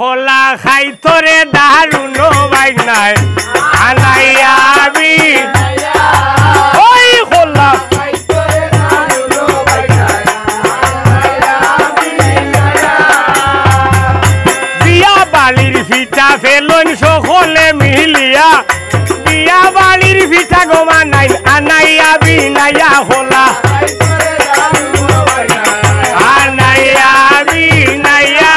খোলা খাই তোরে দারুন বাইনায় আনাইয়াবি ওই খোলা বিয়া বাড়ির ফিটা ফেলন সকলে মিলিয়া বিয়া বাড়ির ফিটা গোমা নাই আনাইয়াবি নাইয়া খোলা আনাইয়াবি নাইয়া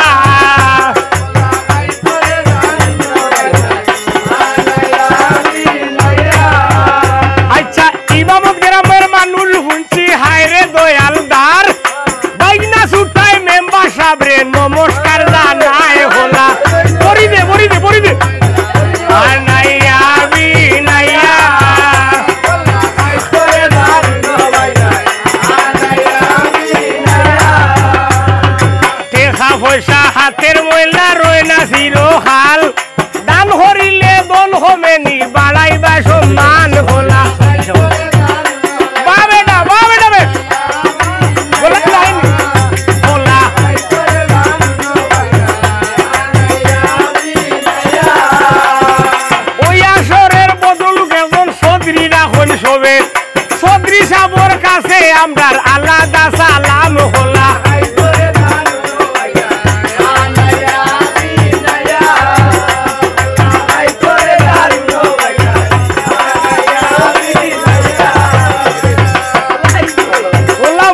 আচ্ছা ইমামত গ্রামের মানুষ শুনছি হায়রে দয়ালদার বাইনা সুটাই মেম্বার সাবরে নমস্কার জানাই হোলা বড়ি দে আনাইয়াবি নাইয়া টেকা পয়সা হাতের ময়লা রয় না চিরকাল দান করিলে দল হমেনি বাড়াইবা সম্মান হোলা সদরি সাবর কাছে আমরার আলাদা সালাম হোলা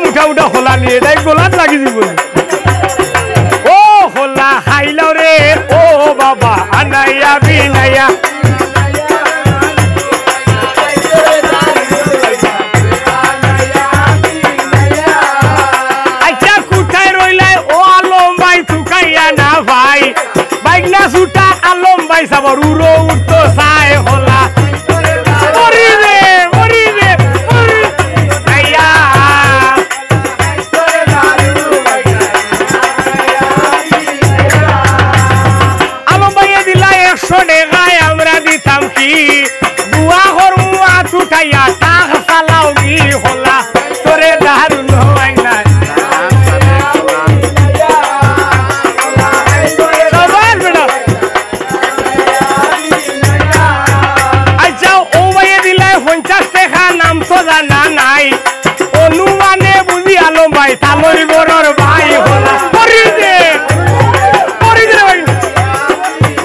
মুঠা মুঠা হোলা নিয়ে তাই গোলাত লাগি দিব ও হোলা খাইলাও রে ও বাবা আনাইয়া বিনাইয়া ভাই বাইকনা সুটা আলম ভাই সাবর উড়ো উঠতো সায় হোলা আলম ভাইয়ে দিলা 100 টাকায় আমরা দিতাম কি বুয়া করমু হাত উঠাইয়া টাক চালাও কি হোলা তোরে দারুন হয় না জানা নাই অনুমানে বুঝি আলম ভাই তালর বড়র ভাই হোলা পরি দে ভাই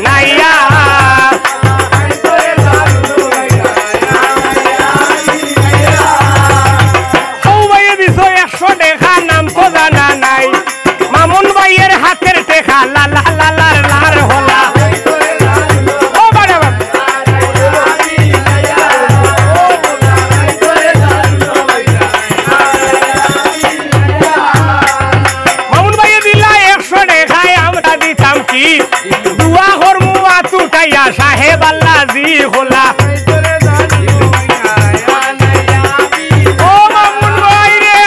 নাইয়া ও ভাই দিছো 100 টাকা নাম তো জানা নাই মামুন ভাইয়ের হাতের টেকা লালা লালার লার হোলা দুয়া করমু আতুটাইয়া সাহেব আল্লাহ জি হোলা ও মামুন ভাই রে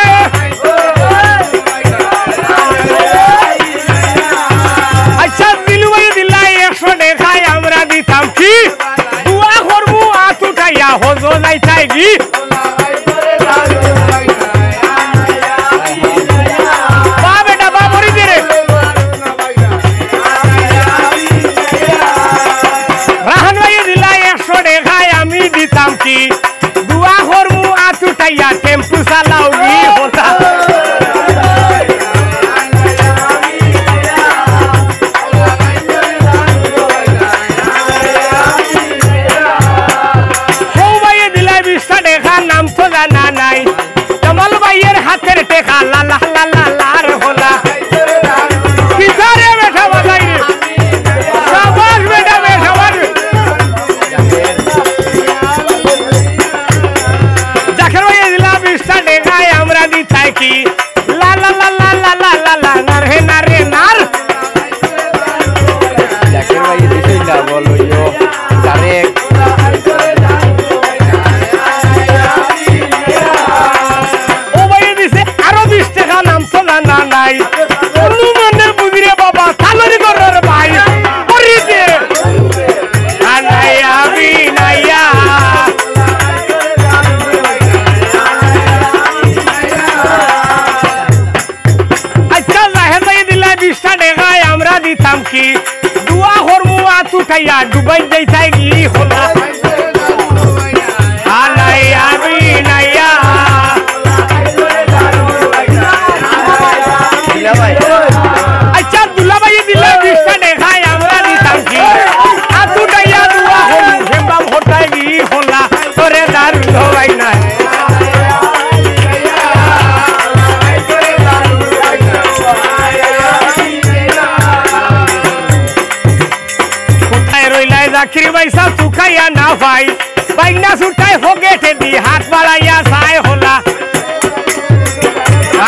আচ্ছা দিলু ভাই দিলা 100 টাকায় আমরা দিতাম কি দুয়া করমু আতুটাইয়া হজো যাইতাই কি দিতাম কি দুয়া করমু আতুটাইয়া টেম্পু চালাও কি হোলা সৌ ভাইয়ে দিলাই 20 টাকা নাম তো জানা নাই জমাল ভাইয়ের হাতের টেকা লালা লালা লার হোলা কিসারে বেঠা বাজাই রে সাবাস বেটা বেঠা বাজাই আমরা দিতাই কি লা লা লা লা লা লা লা লা নার হে নার রে নার জাকির ভাই দিছই না বলো ইয়ো ডাইরেক্ট ও ভাই দিছে আরো 20 টাকা নাম তো জানা নাই অনুমানে বুঝি রে বাবা তালরি গরর ভাই পরি দে আনাইয়া বিনাইয়া উঠাইয়া ডুবাই যাইতাই কি হলা আলাই আমি নাইয়া আচ্ছা দুলাভাই দিলে 20টা দেখাই আমরা দিতাম কি হাত উঠাইয়া দুয়া হল হেমবাম হটাই কি হলা তোরে দারুণ হবাই নাই চাকরি পয়সা চুকাইয়া না ভাই বাইনা ছুটাই ফগেটে দি হাত বাড়াইয়া চাই হলা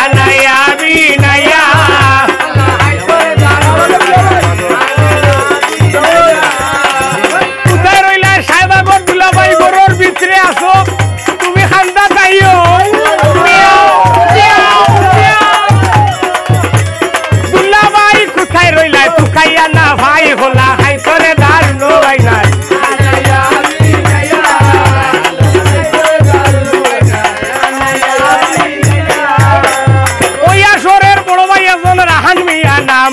আনাইয়া বিনাইয়া কোথায় রইলা সাহেবাগর দুলাভাই গরুর ভিতরে আসো তুমি খান্দা যাইও দুলাভাই কোথায় রইলা চুকাইয়া না ভাই হলা হাই করে দারুণ ভাই নাই ওই আসরের বড় ভাই একজন রাহান মিয়া নাম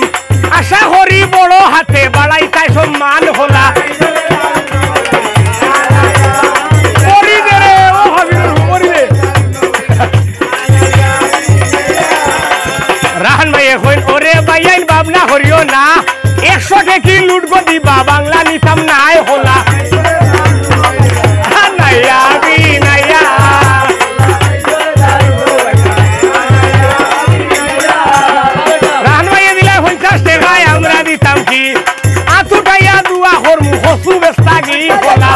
আশা করি বড় হাতে বাড়াই তাই সম্মান হলা রাহান ভাই এখন ওরে ভাইয়াইন ভাবনা করিও না 100 টাকি লুটগো দিবা বাংলা নিতাম নাই হলা নাইয়া বিনাইয়া রাহান ভাইয়া দিলে 50 টাকায় আমরা দিতাম কি আতুটাইয়া দুয়া করমু হসু বেস্তা কি হলা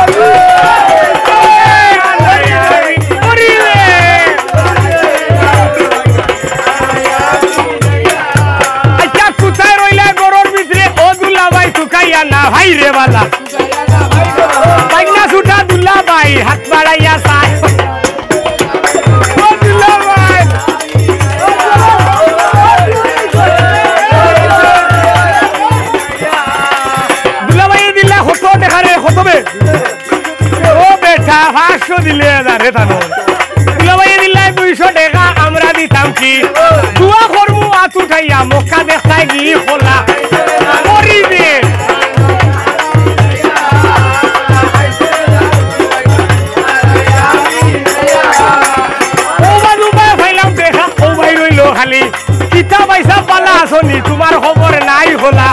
না ভাই রে বালা বাইনা ছুটা দুলা ভাই হাত বাড়াইয়া চাই দুলা ভাই দুলা ভাই দিলে হতো দেখারে হতবে ও বেটা 500 দিলে রে তানো দুলা ভাই দিলে 200 টাকা আমরা দিতাম কি দুয়া করমু আত উঠাইয়া মক্কা দেখাই কি খোলা করিবে খালি কিতা পয়সা পালা আসনি তোমার খবর নাই হলা